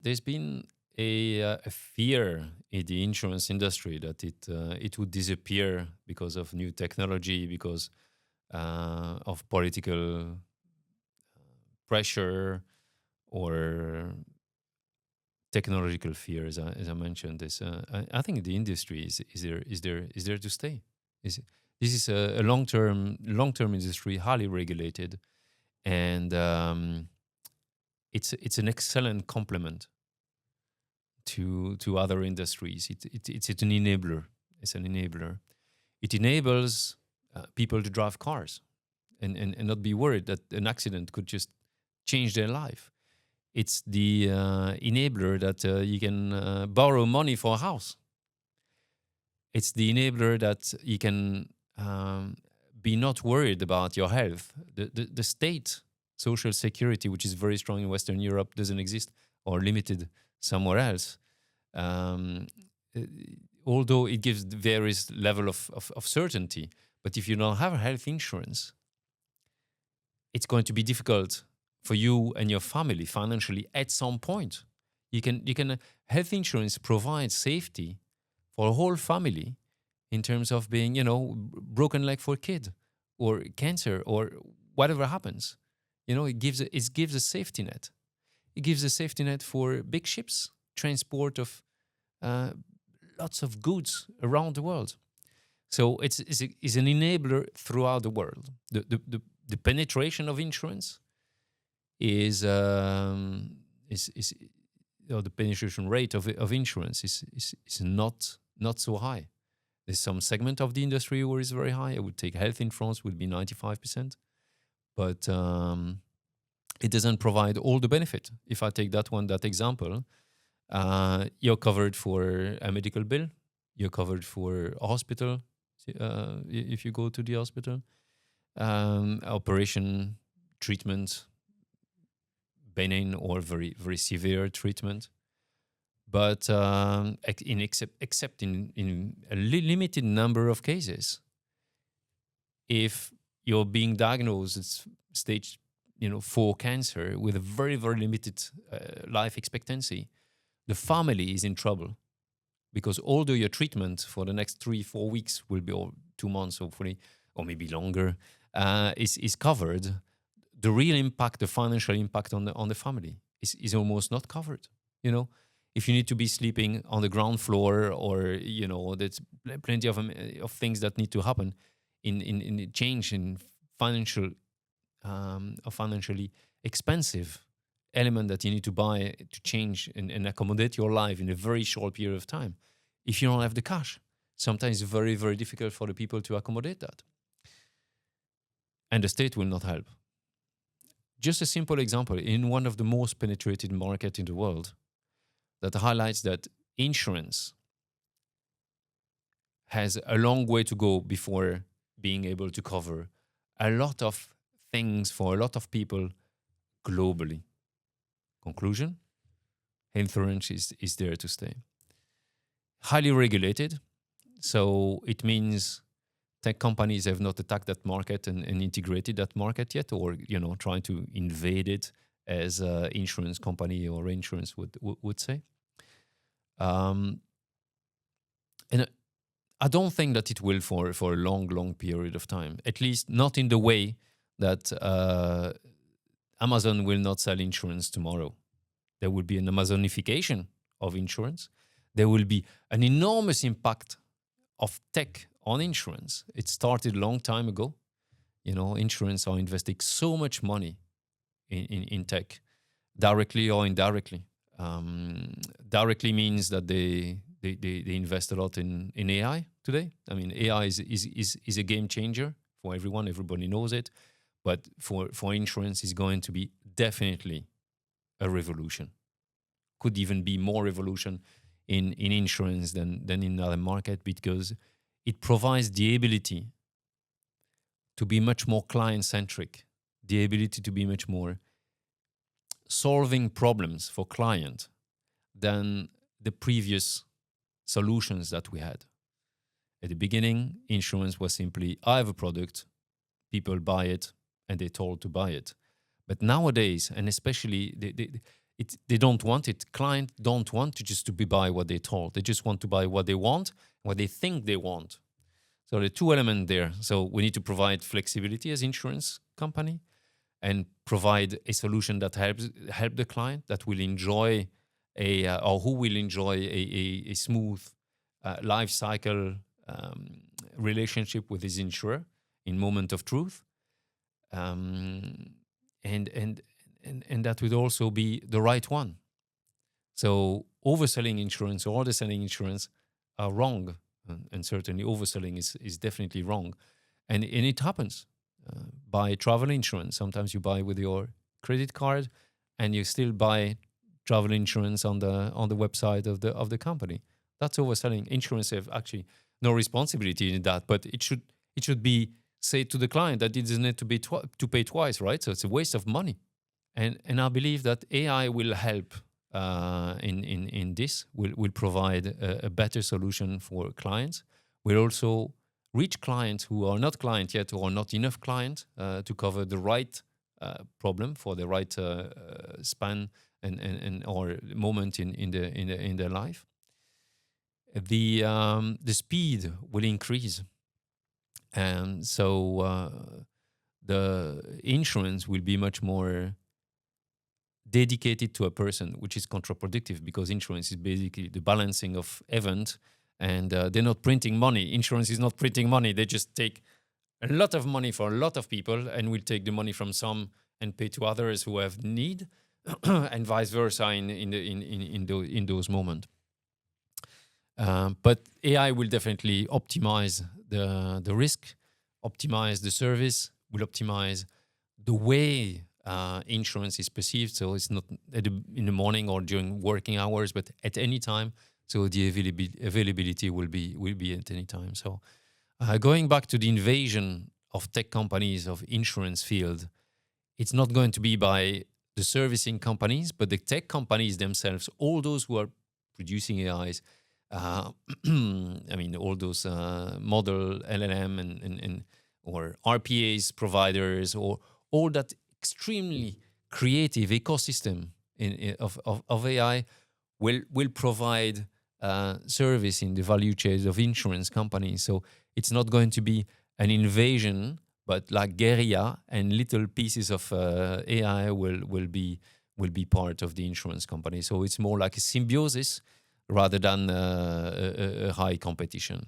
There's been a fear in the insurance industry that it would disappear because of new technology, because of political pressure or technological fear, as I mentioned. I think the industry is there to stay. Is This is a long term industry, highly regulated, and it's an excellent complement to other industries. It's an enabler. It's an enabler. It enables people to drive cars and not be worried that an accident could just change their life. It's the enabler that you can borrow money for a house. It's the enabler that you can be not worried about your health. The state social security, which is very strong in Western Europe, doesn't exist or limited somewhere else. Um, uh, Although it gives various level of certainty, but if you don't have a health insurance, it's going to be difficult for you and your family financially at some point. You can health insurance provides safety for a whole family in terms of being, broken leg for a kid or cancer or whatever happens. It gives a safety net. It gives a safety net for big ships, transport of uh, lots of goods around the world. So it's an enabler throughout the world. The penetration of insurance is the penetration rate of insurance is not so high. There's some segment of the industry where it's very high. I would take health insurance would be 95%, but it doesn't provide all the benefit. If I take that example, you're covered for a medical bill, you're covered for a hospital if you go to the hospital, operation, treatment, benign or very very severe treatment. But except in a limited number of cases, if you're being diagnosed at stage 4 cancer with a very very limited life expectancy, the family is in trouble because although your treatment for the next 3-4 weeks will be, or 2 months hopefully, or maybe longer, is covered, the real impact, the financial impact on the family is almost not covered. If you need to be sleeping on the ground floor, or there's plenty of things that need to happen in the change in financial or financially expensive element that you need to buy to change and accommodate your life in a very short period of time. If you don't have the cash, sometimes it's very very difficult for the people to accommodate that, and the state will not help. Just a simple example in one of the most penetrated market in the world that highlights that insurance has a long way to go before being able to cover a lot of things for a lot of people globally. Conclusion: insurance is there to stay. Highly regulated, so it means tech companies have not attacked that market and integrated that market yet, or trying to invade it, as insurance company or insurance would say. And I don't think that it will for a long period of time. At least not in the way that Amazon will not sell insurance tomorrow. There will be an Amazonification of insurance. There will be an enormous impact of tech on insurance. It started a long time ago. Insurance are investing so much money in tech, directly or indirectly. Directly means that they invest a lot in AI today. I mean, AI is a game changer for everyone. Everybody knows it. But for insurance, is going to be definitely a revolution. Could even be more revolution in insurance than in other market, because it provides the ability to be much more client-centric, the ability to be much more solving problems for client than the previous solutions that we had. At the beginning, insurance was simply, I have a product, people buy it, and they're told to buy it. But nowadays, and especially They don't want it. Clients don't want to just to be buy what they told. They just want to buy what they want, what they think they want. So there are two elements there. So we need to provide flexibility as insurance company and provide a solution that help the client that will enjoy or who will enjoy a smooth life cycle relationship with his insurer in moment of truth, and that would also be the right one. So overselling insurance or underselling insurance are wrong, and certainly overselling is definitely wrong, and it happens. Buy travel insurance. Sometimes you buy with your credit card, and you still buy travel insurance on the website of the company. That's overselling. Insurance have actually no responsibility in that, but it should be said to the client that it doesn't need to pay twice, right? So it's a waste of money, and I believe that AI will help in this. Will provide a better solution for clients. Will also reach clients who are not client yet or not enough client to cover the right problem for the right span and or moment in their life. The speed will increase, and so the insurance will be much more dedicated to a person, which is counterproductive because insurance is basically the balancing of event, and they're not printing money. Insurance is not printing money. They just take a lot of money for a lot of people and will take the money from some and pay to others who have need, and vice versa in those moments. But AI will definitely optimize the risk, optimize the service, will optimize the way insurance is perceived. So it's not in the morning or during working hours, but at any time. So the availability will be at any time. So going back to the invasion of tech companies of insurance field, it's not going to be by the servicing companies, but the tech companies themselves, all those who are producing AIs, I mean, all those model LLM and or RPAs providers, or all that extremely creative ecosystem of AI will provide service in the value chain of insurance companies. So it's not going to be an invasion, but like guerrilla, and little pieces of AI will be part of the insurance company. So it's more like a symbiosis rather than a high competition,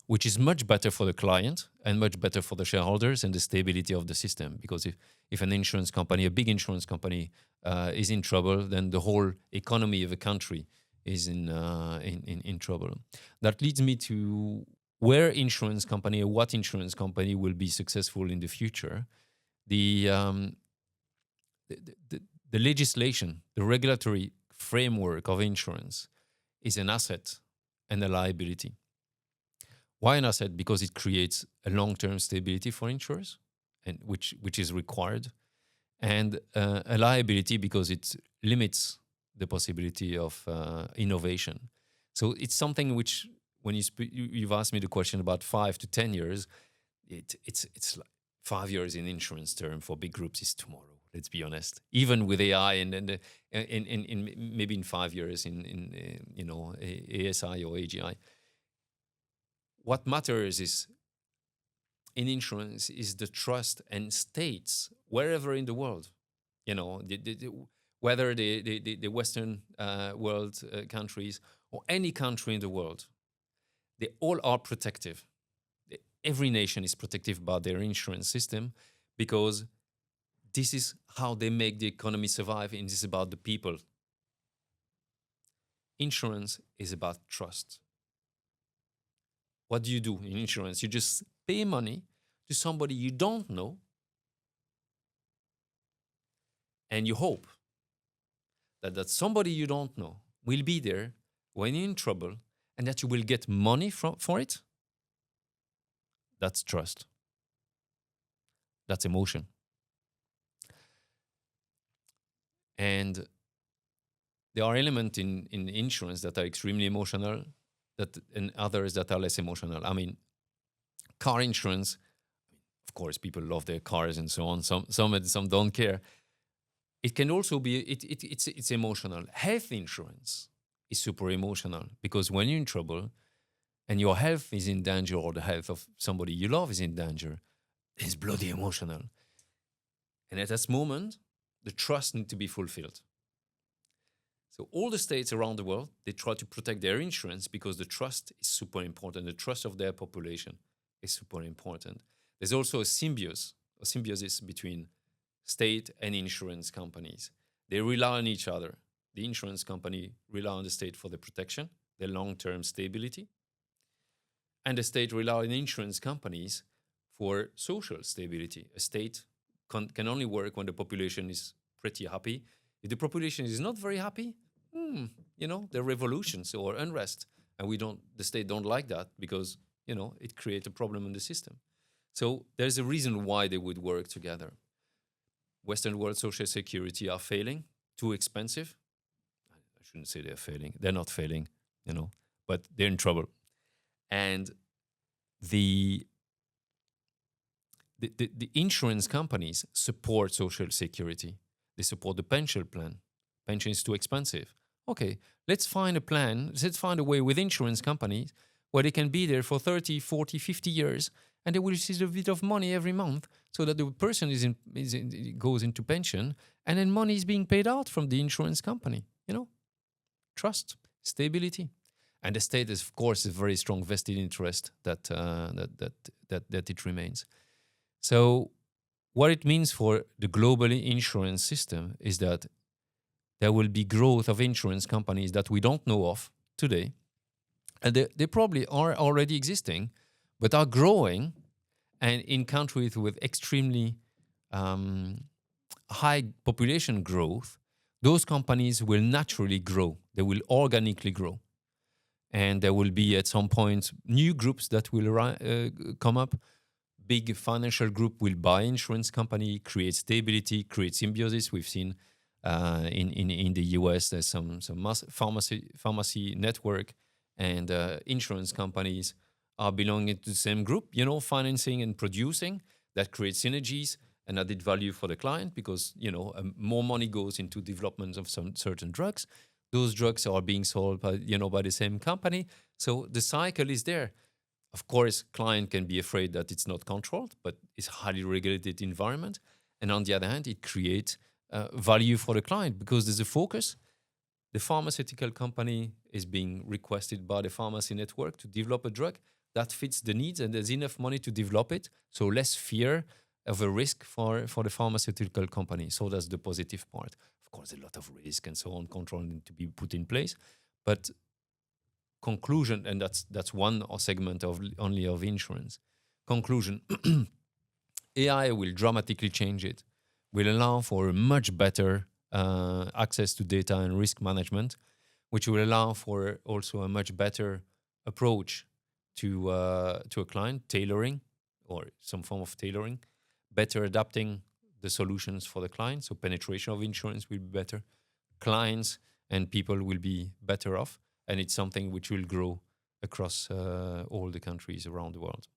which is much better for the client and much better for the shareholders and the stability of the system. Because if an insurance company, a big insurance company, is in trouble, then the whole economy of a country is in trouble. That leads me to where insurance company or what insurance company will be successful in the future. The legislation, the regulatory framework of insurance is an asset and a liability. Why an asset? Because it creates a long-term stability for insurers, and which is required, and a liability because it limits the possibility of innovation. So it's something which, when you've asked me the question about 5 to 10 years, it's like 5 years in insurance term for big groups is tomorrow. Let's be honest. Even with AI and maybe in 5 years in ASI or AGI. What matters is in insurance is the trust, and states wherever in the world, whether the Western world countries or any country in the world, they all are protective. Every nation is protective about their insurance system because this is how they make the economy survive, and this is about the people. Insurance is about trust. What do you do in insurance? You just pay money to somebody you don't know, and you hope that somebody you don't know will be there when you're in trouble, and that you will get money for it. That's trust. That's emotion. And there are elements in insurance that are extremely emotional, and others that are less emotional. I mean, car insurance, of course, people love their cars and so on. Some don't care. It can also be it's emotional. Health insurance is super emotional because when you're in trouble and your health is in danger or the health of somebody you love is in danger, it's bloody emotional. And at that moment, the trust needs to be fulfilled. So all the states around the world, they try to protect their insurance because the trust is super important. The trust of their population is super important. There's also a symbiosis between state and insurance companies. They rely on each other. The insurance company rely on the state for the protection, the long-term stability. And the state rely on insurance companies for social stability. A state can only work when the population is pretty happy. If the population is not very happy, there are revolutions or unrest, and the state don't like that because it creates a problem in the system. So there's a reason why they would work together. Western world social security are failing, too expensive. I shouldn't say they're failing. They're not failing, but they're in trouble. And the insurance companies support social security. They support the pension plan. Pension is too expensive. Okay, let's find a plan. Let's find a way with insurance companies where they can be there for 30, 40, 50 years and they will receive a bit of money every month so that the person goes into pension and then money is being paid out from the insurance company. Trust, stability. And the state is, of course, a very strong vested interest that it remains. So what it means for the global insurance system is that there will be growth of insurance companies that we don't know of today. And they probably are already existing, but are growing. And in countries with extremely high population growth, those companies will naturally grow. They will organically grow. And there will be at some point new groups that will come up. Big financial group will buy insurance company, create stability, create symbiosis. We've seen in the US there's some pharmacy network and insurance companies are belonging to the same group, financing and producing. That creates synergies and added value for the client because, more money goes into development of some certain drugs. Those drugs are being sold by the same company. So the cycle is there. Of course, client can be afraid that it's not controlled, but it's a highly regulated environment. And on the other hand, it creates value for the client because there's a focus. The pharmaceutical company is being requested by the pharmacy network to develop a drug that fits the needs and there's enough money to develop it. So less fear of a risk for the pharmaceutical company. So that's the positive part. Of course, a lot of risk and so on, control need to be put in place. But conclusion, and that's one segment only of insurance. Conclusion, AI will dramatically change it, will allow for a much better access to data and risk management, which will allow for also a much better approach to a client, tailoring or some form of tailoring, better adapting the solutions for the client. So penetration of insurance will be better. Clients and people will be better off. And it's something which will grow across all the countries around the world.